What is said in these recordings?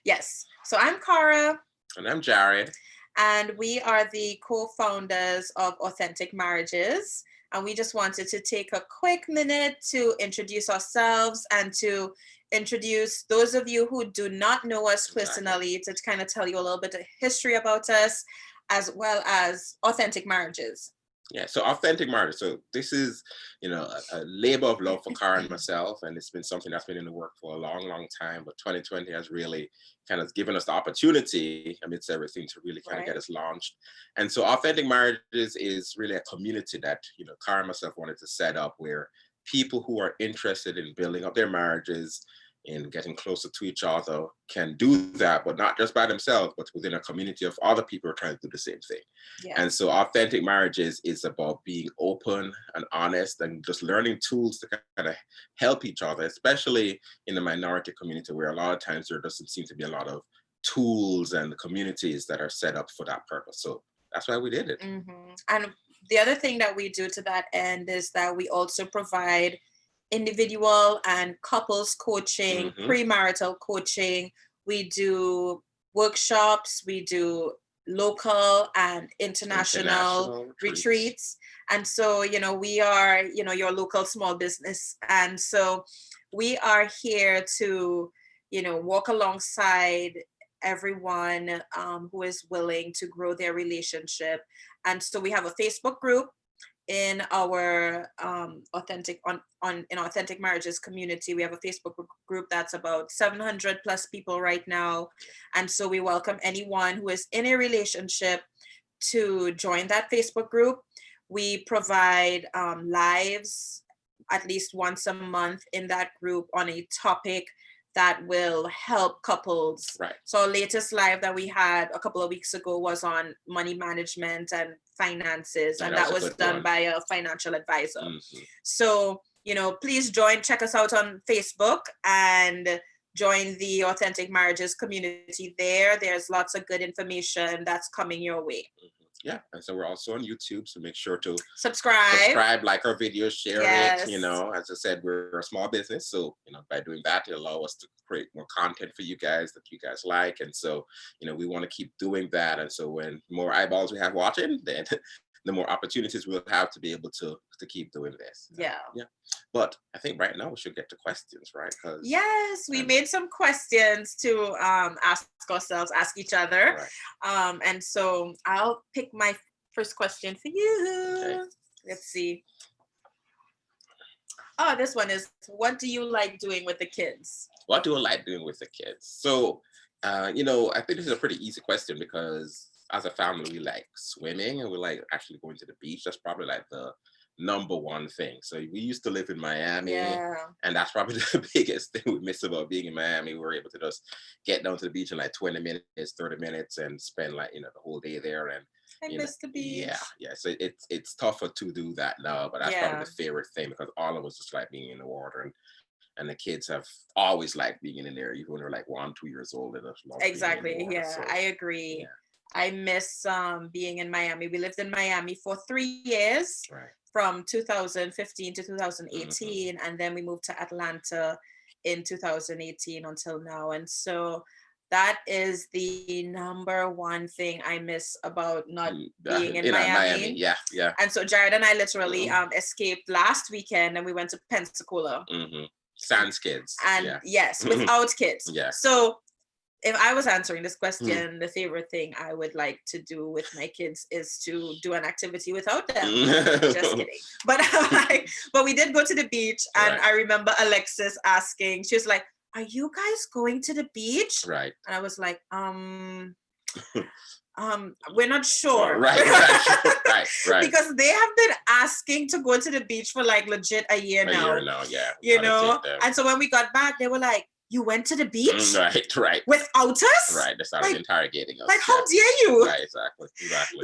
Yes. So I'm Cara. And I'm Jared. And we are the co-founders of Authentic Marriages. And we just wanted to take a quick minute to introduce ourselves and to introduce those of you who do not know us personally, to kind of tell you a little bit of history about us, as well as Authentic Marriages. Yeah, so Authentic Marriage. So this is, a labor of love for Cara and myself, and it's been something that's been in the work for a long, long time. But 2020 has really kind of given us the opportunity amidst everything to really kind of get us launched. And so Authentic Marriages is really a community that, Cara and myself wanted to set up where people who are interested in building up their marriages, in getting closer to each other, can do that, but not just by themselves, but within a community of other people who are trying to do the same thing. Yeah. And so Authentic Marriages is about being open and honest and just learning tools to kind of help each other, especially in the minority community, where a lot of times there doesn't seem to be a lot of tools and communities that are set up for that purpose. So that's why we did it. Mm-hmm. And the other thing that we do to that end is that we also provide individual and couples coaching, premarital coaching. We do workshops, we do local and international retreats. And so, we are, your local small business. And so we are here to, walk alongside everyone who is willing to grow their relationship. And so we have a Facebook group in our Authentic Marriages community. We have a Facebook group that's about 700 plus people right now, and so we welcome anyone who is in a relationship to join that Facebook group. We provide lives at least once a month in that group on a topic that will help couples. Right. So our latest live that we had a couple of weeks ago was on money management and finances, and that was done by a financial advisor. Mm-hmm. So, please check us out on Facebook and join the Authentic Marriages community there. There's lots of good information that's coming your way. Mm-hmm. Yeah, and so we're also on YouTube, so make sure to subscribe, like our videos, share it. As I said, we're a small business, so by doing that, it allows us to create more content for you guys that you guys like, and so we want to keep doing that. And so when more eyeballs we have watching, then the more opportunities we'll have to be able to keep doing this. Yeah. But I think right now we should get to questions, right? Yes, we made some questions to ask each other. Right. And so I'll pick my first question for you. Okay. Let's see. Oh, this one is, what do you like doing with the kids? What do I like doing with the kids? So, I think this is a pretty easy question because as a family, we like swimming and we like actually going to the beach. That's probably like the number one thing. So we used to live in Miami, and that's probably the biggest thing we miss about being in Miami. We were able to just get down to the beach in like 20 minutes, 30 minutes and spend like, the whole day there. And I miss the beach. Yeah. So it's tougher to do that now, but that's probably the favorite thing because all of us just like being in the water. And the kids have always liked being in there, even when they're like 1, 2 years old. Exactly. So, I agree. Yeah. I miss being in Miami. We lived in Miami for 3 years, from 2015 to 2018, and then we moved to Atlanta in 2018 until now. And so that is the number one thing I miss about not being in Miami. Yeah. And so Jared and I literally escaped last weekend, and we went to Pensacola. Mm-hmm. Sans kids. And yes, without kids. Yeah. So if I was answering this question, the favorite thing I would like to do with my kids is to do an activity without them. Just kidding. But we did go to the beach, and I remember Alexis asking, she was like, "Are you guys going to the beach?" Right. And I was like, we're not sure. Right. Because they have been asking to go to the beach for like legit a year now. Yeah. And so when we got back, they were like, "You went to the beach?" Right. Without us? Right. They started interrogating us. Like, how dare you? Right, exactly.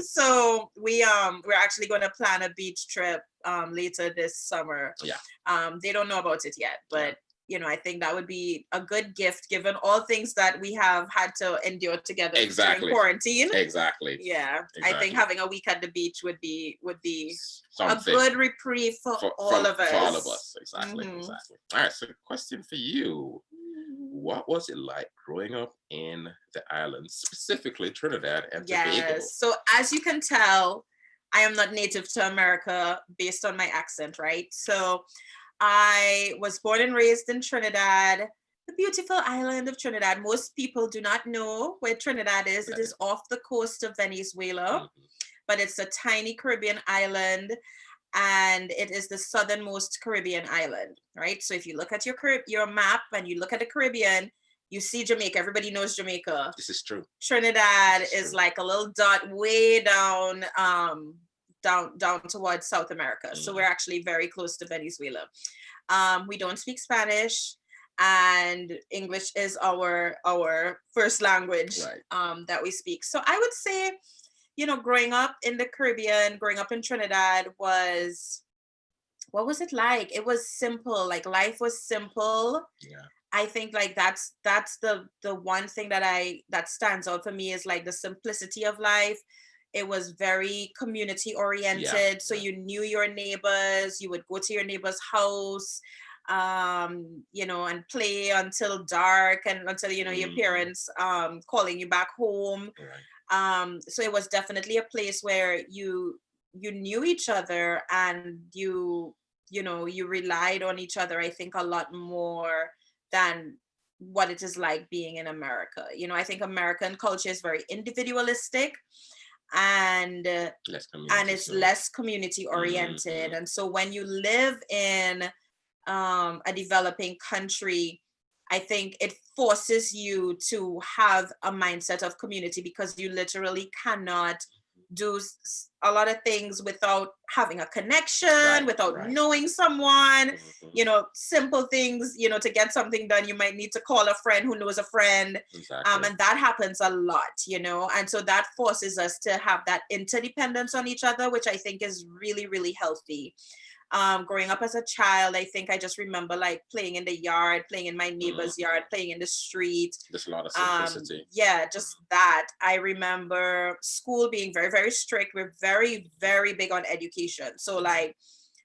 So we're actually going to plan a beach trip later this summer. Yeah. They don't know about it yet, but I think that would be a good gift given all things that we have had to endure together during quarantine. Exactly. Yeah. I think having a week at the beach would be something. A good reprieve for all of us. For all of us. Exactly. All right. So question for you. what was it like growing up in the islands, specifically Trinidad and Tobago? Yes. So as you can tell, I am not native to America based on my accent, right? So I was born and raised in Trinidad, the beautiful island of Trinidad. Most people do not know where Trinidad is. It is off the coast of Venezuela, but it's a tiny Caribbean island, and it is the southernmost Caribbean island, right? So if you look at your map and you look at the Caribbean, you see Jamaica. Everybody knows Jamaica. This is true. Trinidad is like a little dot way down, down towards South America. So we're actually very close to Venezuela. We don't speak Spanish, and English is our first language, that we speak. So I would say, growing up in the Caribbean, growing up in Trinidad what was it like? It was simple. Like, life was simple. Yeah. I think like that's the one thing that stands out for me is like the simplicity of life. It was very community oriented. So you knew your neighbors, you would go to your neighbor's house, and play until dark, and until, your parents calling you back home. So it was definitely a place where you knew each other, and you relied on each other, I think, a lot more than what it is like being in America. I think American culture is very individualistic, and it's less community oriented. And so when you live in a developing country, I think it forces you to have a mindset of community, because you literally cannot do a lot of things without having a connection, without knowing someone. Simple things, to get something done, you might need to call a friend who knows a friend. And that happens a lot, and so that forces us to have that interdependence on each other, which I think is really, really healthy. Growing up as a child, I think I just remember like playing in the yard, playing in my neighbor's yard, playing in the street. There's a lot of simplicity. Just that. I remember school being very, very strict. We're very, very big on education. So like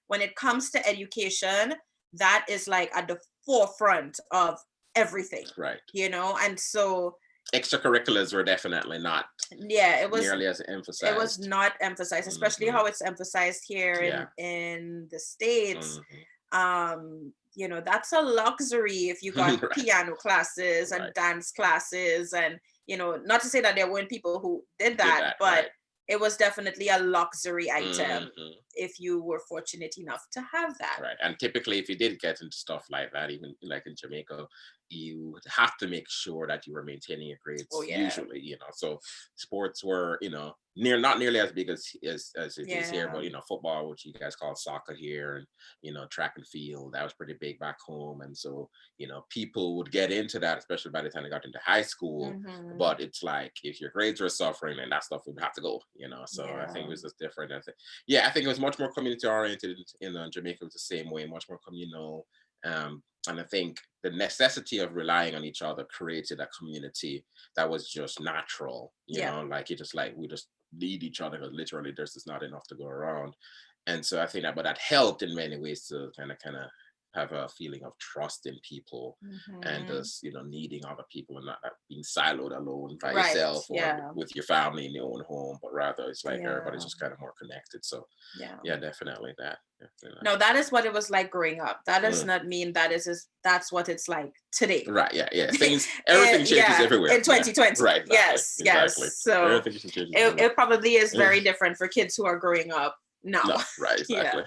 when it comes to education, that is like at the forefront of everything. Right. And so extracurriculars were definitely not nearly as emphasized. It was not emphasized, especially how it's emphasized here in the States. That's a luxury if you got piano classes and dance classes, and not to say that there weren't people who did that, but it was definitely a luxury item if you were fortunate enough to have that. Right. And typically, if you did get into stuff like that, even like in Jamaica, you have to make sure that you were maintaining your grades. Usually, so sports were, not nearly as big as it is here, but football, which you guys call soccer here, and track and field, that was pretty big back home. And so people would get into that, especially by the time they got into high school. But it's like if your grades were suffering, and that stuff would have to go. So I think it was just different. I think it was much more community oriented in Jamaica. It was the same way, much more communal. And I think the necessity of relying on each other created a community that was just natural. Like we just need each other, because literally there's just not enough to go around. And so I think that helped in many ways to kind of have a feeling of trust in people, and just needing other people, and not being siloed alone by yourself or with your family in your own home, but rather it's like everybody's just kind of more connected. So definitely that. No, that is what it was like growing up. That does not mean that's what it's like today. Right. Yeah. Things, everything changes everywhere in 2020. Right. Exactly. Yes. So it probably is very different for kids who are growing up now. No, right. Exactly.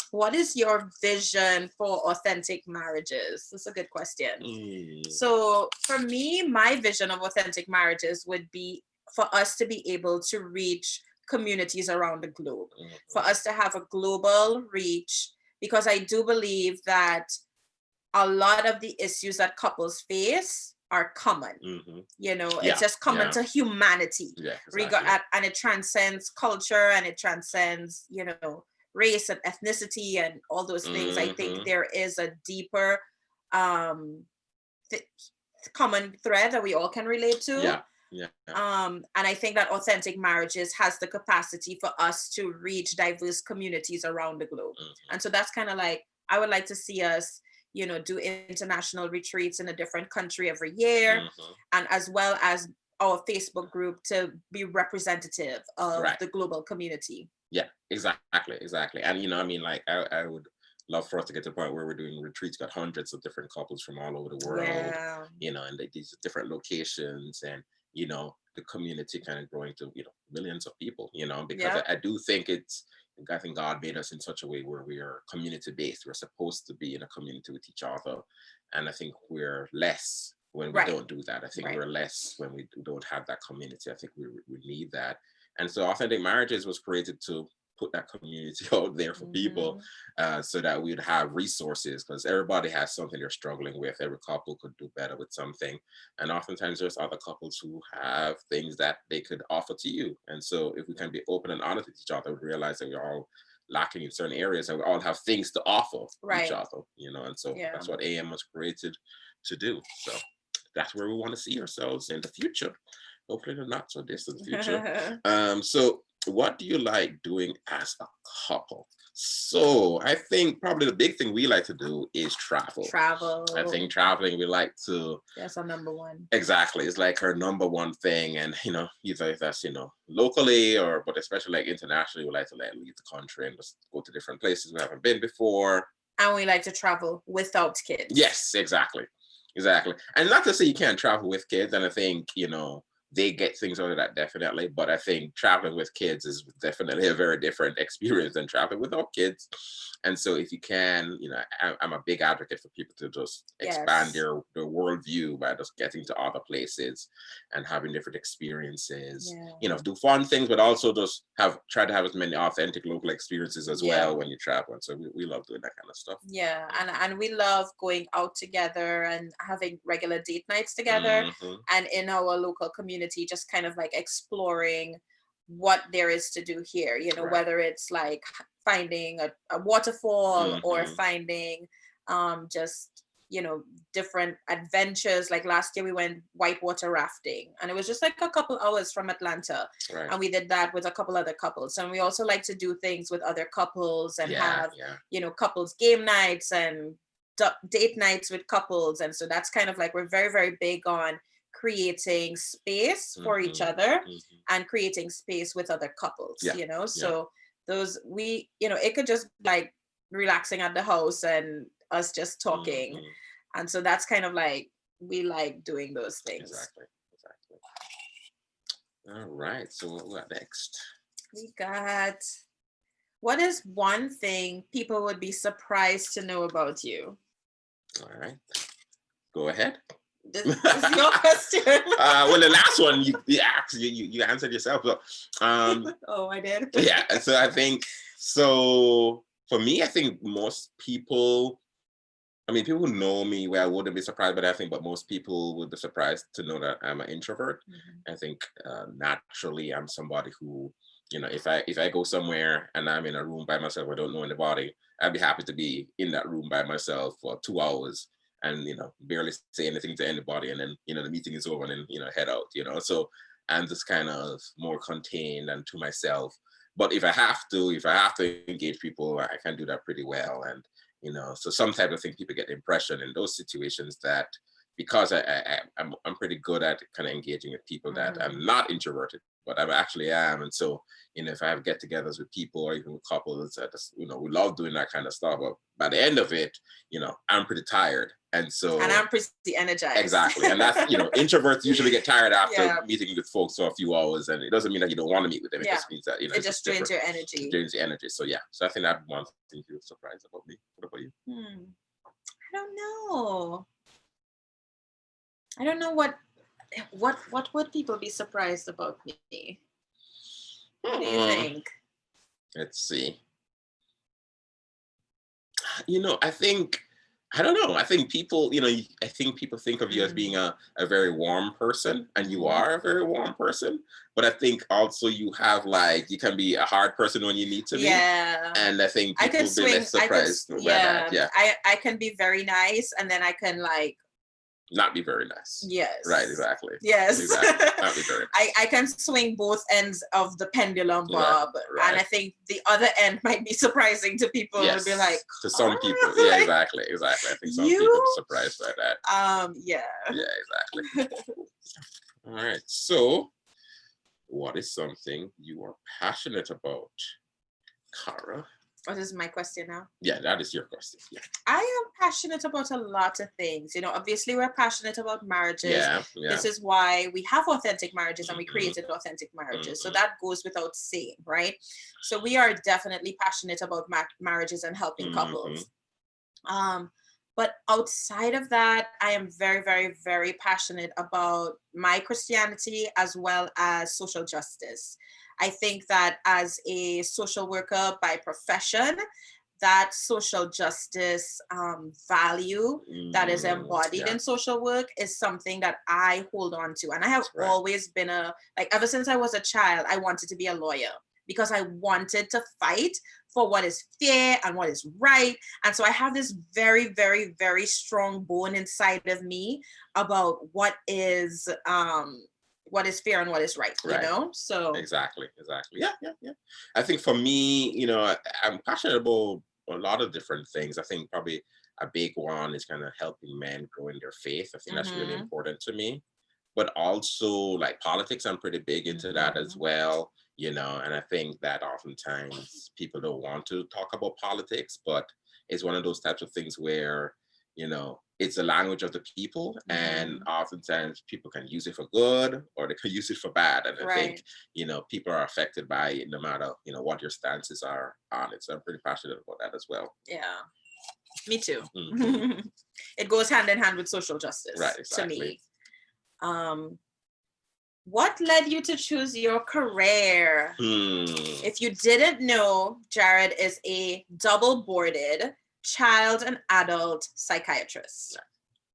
What is your vision for authentic marriages? That's a good question. So for me, my vision of authentic marriages would be for us to be able to reach communities around the globe, for us to have a global reach, because I do believe that a lot of the issues that couples face are common. It's just common to humanity. And it transcends culture, and it transcends, race and ethnicity and all those things. I think there is a deeper common thread that we all can relate to. And I think that authentic marriages has the capacity for us to reach diverse communities around the globe. And so that's kind of like, I would like to see us, do international retreats in a different country every year, Mm-hmm. and as well as our Facebook group to be representative of Right. the global community. Yeah, exactly. And I mean, like I would love for us to get to the point where we're doing retreats, got hundreds of different couples from all over the world, Yeah. and these different locations, and the community kind of growing to millions of people, because Yep. I think God made us in such a way where we are community based. We're supposed to be in a community with each other, and I think we're less when we Right. don't do that. I think Right. we're less when we don't have that community. I think we need that. And so Authentic Marriages was created to put that community out there for people, so that we'd have resources, because everybody has something they're struggling with. Every couple could do better with something. And oftentimes there's other couples who have things that they could offer to you. And so if we can be open and honest with each other, we realize that we're all lacking in certain areas and we all have things to offer each other, and so that's what AM was created to do. So that's where we want to see ourselves in the future, hopefully in the not so distant future. So what do you like doing as a couple? So I think probably the big thing we like to do is travel. I think traveling, we like to. That's our number one. Exactly. It's like her number one thing. And, either if that's, locally but especially like internationally, we like to leave the country and just go to different places we haven't been before. And we like to travel without kids. Yes, exactly. And not to say you can't travel with kids. And I think, they get things out of that, definitely. But I think traveling with kids is definitely a very different experience than traveling without kids. And so if you can, I'm a big advocate for people to just expand their worldview by just getting to other places and having different experiences, do fun things, but also just try to have as many authentic local experiences as well when you travel. And so we love doing that kind of stuff. Yeah. And we love going out together and having regular date nights together, and in our local community, just kind of like exploring what there is to do here, whether it's like finding a waterfall or finding just different adventures. Like last year we went whitewater rafting, and it was just like a couple hours from Atlanta, and we did that with a couple other couples. And we also like to do things with other couples and have couples game nights and date nights with couples. And so that's kind of like, we're very, very big on creating space for each other and creating space with other couples. So those, it could just be like relaxing at the house and us just talking. And so that's kind of like, we like doing those things. Exactly. All right, so what we got next? We got, what is one thing people would be surprised to know about you? All right, go ahead. This is your question. Well, the last one you answered yourself. So, oh, I did. Yeah. So I think, so for me, I think most people, people who know me, well, I wouldn't be surprised, but most people would be surprised to know that I'm an introvert. I think naturally I'm somebody who, if I go somewhere and I'm in a room by myself, I don't know anybody, I'd be happy to be in that room by myself for 2 hours and, barely say anything to anybody. And then, the meeting is over and then, head out, So I'm just kind of more contained and to myself. But if I have to engage people, I can do that pretty well. And, so sometimes I think people get the impression in those situations that because I'm pretty good at kind of engaging with people, that I'm not introverted, but I actually am. And so, if I have get-togethers with people or even with couples, we love doing that kind of stuff. But by the end of it, I'm pretty tired. And I'm pretty energized. Exactly. And that's, introverts usually get tired after meeting with folks for a few hours. And it doesn't mean that you don't want to meet with them. It just means that, it just drains your energy. It drains the energy. So yeah. So I think that's one thing you're surprised about me. What about you? I don't know. I don't know what would people be surprised about me? What do you think? Let's see. I don't know. I think people, people think of you as being a very warm person, and you are a very warm person. But I think also you have you can be a hard person when you need to be. Yeah. And I think people will be less surprised by that. Yeah. I can be very nice, and then I can not be very nice. Yes. Right, exactly. Yes. Exactly. Not be very nice. I can swing both ends of the pendulum, Bob. Right. And I think the other end might be surprising to people. Yes. They'll be like, to some people. Yeah, exactly. I think some people are surprised by that. Yeah. Yeah, exactly. All right. So what is something you are passionate about, Cara? What is my question now? Yeah, that is your question. Yeah. I am passionate about a lot of things. Obviously we're passionate about marriages. Yeah. This is why we have authentic marriages and we created authentic marriages. So that goes without saying, right? So we are definitely passionate about marriages and helping couples. But outside of that, I am very, very, very passionate about my Christianity as well as social justice. I think that as a social worker by profession, that social justice value that is embodied in social work is something that I hold on to. And I have always been ever since I was a child, I wanted to be a lawyer because I wanted to fight for what is fair and what is right. And so I have this very, very, very strong bone inside of me about what is fair and what is right, So exactly. Yeah. I think for me, I'm passionate about a lot of different things. I think probably a big one is kind of helping men grow in their faith. I think that's really important to me. But also like politics, I'm pretty big into that as well. And I think that oftentimes people don't want to talk about politics, but it's one of those types of things where, it's the language of the people, and oftentimes people can use it for good or they can use it for bad. And I think, people are affected by it no matter, what your stances are on it. So I'm pretty passionate about that as well. Yeah, me too. It goes hand in hand with social justice, right, exactly. To me. What led you to choose your career? If you didn't know, Jared is a double boarded child and adult psychiatrist.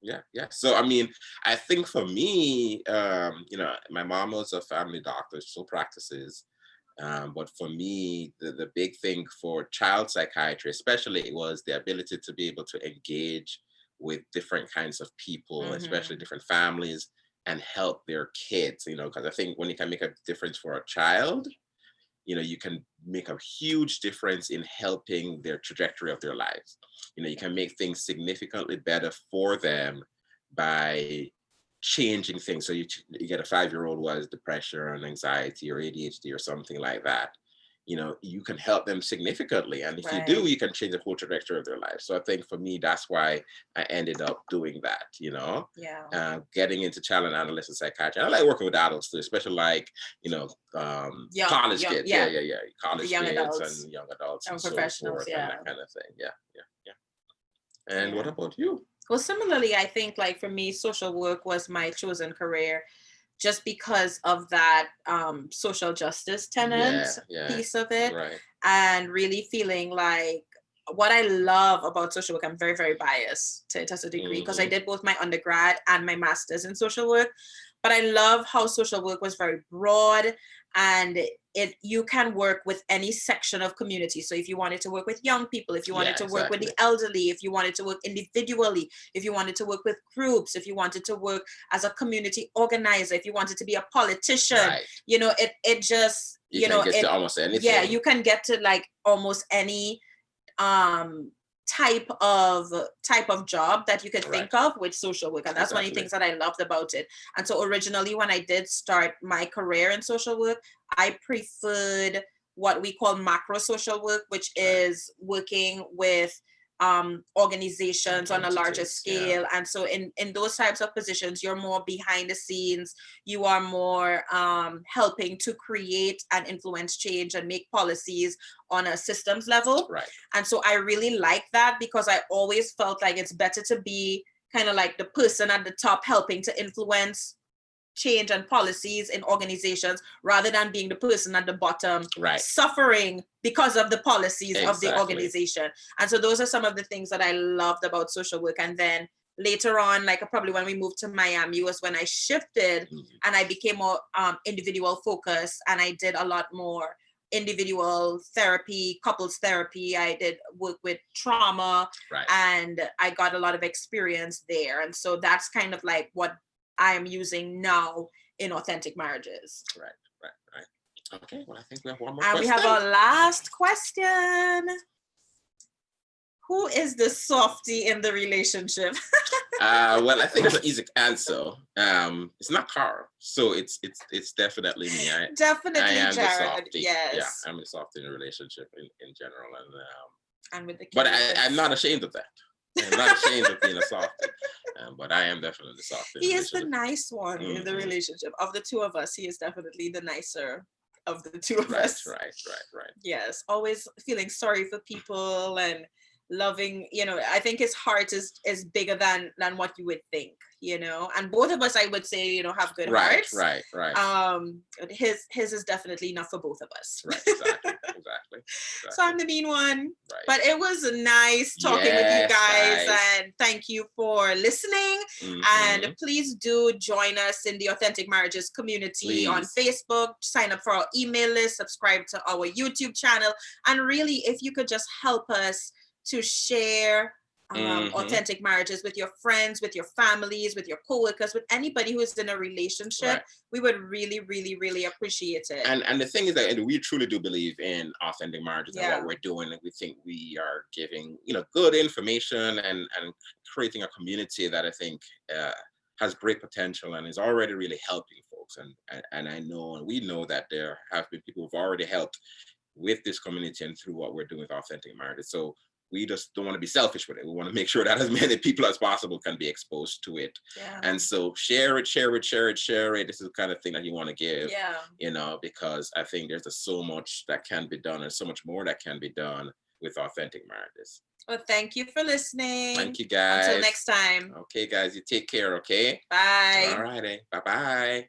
Yeah. So, I think for me, my mom was a family doctor, she still practices. But for me, the big thing for child psychiatry, especially, was the ability to be able to engage with different kinds of people, especially different families, and help their kids, because I think when you can make a difference for a child, you can make a huge difference in helping their trajectory of their lives. You can make things significantly better for them by changing things. So you get a 5-year-old who has depression or anxiety or ADHD or something like that. You can help them significantly. And if you do, you can change the whole trajectory of their life. So I think for me, that's why I ended up doing that, getting into child and adolescent psychiatry. I like working with adults too, especially college kids. Yeah. College young kids adults. And young adults and professionals, so forth, and that kind of thing. Yeah. And what about you? Well, similarly, I think for me, social work was my chosen career just because of that social justice tenet piece of it. Right. And really feeling like what I love about social work, I'm very, very biased to a degree because I did both my undergrad and my master's in social work. But I love how social work was very broad, and you can work with any section of community. So if you wanted to work with young people, if you wanted to work with the elderly, if you wanted to work individually, if you wanted to work with groups, if you wanted to work as a community organizer, if you wanted to be a politician, it just, you can get to almost anything. Yeah, you can get to almost any type of job that you could think of with social work. And that's one of the things that I loved about it. And so originally when I did start my career in social work, I preferred what we call macro social work, which is working with organizations on a larger scale. And so in those types of positions, you're more behind the scenes, you are more helping to create and influence change and make policies on a systems level. Right. And so I really like that because I always felt like it's better to be kind of like the person at the top helping to influence change and policies in organizations rather than being the person at the bottom suffering because of the policies of the organization. And so those are some of the things that I loved about social work. And then later on, probably when we moved to Miami was when I shifted and I became more individual focused, and I did a lot more individual therapy, couples therapy. I did work with trauma, Right. and I got a lot of experience there. And so that's kind of like what I'm using now in authentic marriages. Right. Okay, well, I think we have one more and question. We have our last question. Who is the softie in the relationship? Well, I think it's an easy answer. It's not Carl, so it's definitely me. Definitely I am Jared. the softie. Yes. Yeah, I'm the softie in a relationship in general, and with the kids. But I'm not ashamed of that. I'm not ashamed of being a softie. But I am definitely the softie. He is the nice one in the relationship. Of the two of us, he is definitely the nicer of the two of us. Right. Yes, always feeling sorry for people and loving, I think his heart is bigger than what you would think, and both of us, I would say, have good hearts. Right. His is definitely not for both of us. Right, exactly. So I'm the mean one. Right. But it was nice talking with you guys, and thank you for listening. And please do join us in the Authentic Marriages community on Facebook. Sign up for our email list, subscribe to our YouTube channel, and really, if you could just help us to share authentic marriages with your friends, with your families, with your coworkers, with anybody who is in a relationship, we would really, really, really appreciate it. And the thing is that we truly do believe in authentic marriages and what we're doing, and we think we are giving good information and creating a community that I think has great potential and is already really helping folks. And I know, and we know that there have been people who've already helped with this community and through what we're doing with authentic marriages. So we just don't want to be selfish with it. We want to make sure that as many people as possible can be exposed to it. Yeah. And so share it. This is the kind of thing that you want to give, because I think there's just so much that can be done and so much more that can be done with authentic marriages. Well, thank you for listening. Thank you, guys. Until next time. Okay, guys, you take care, okay? Bye. All righty. Bye-bye.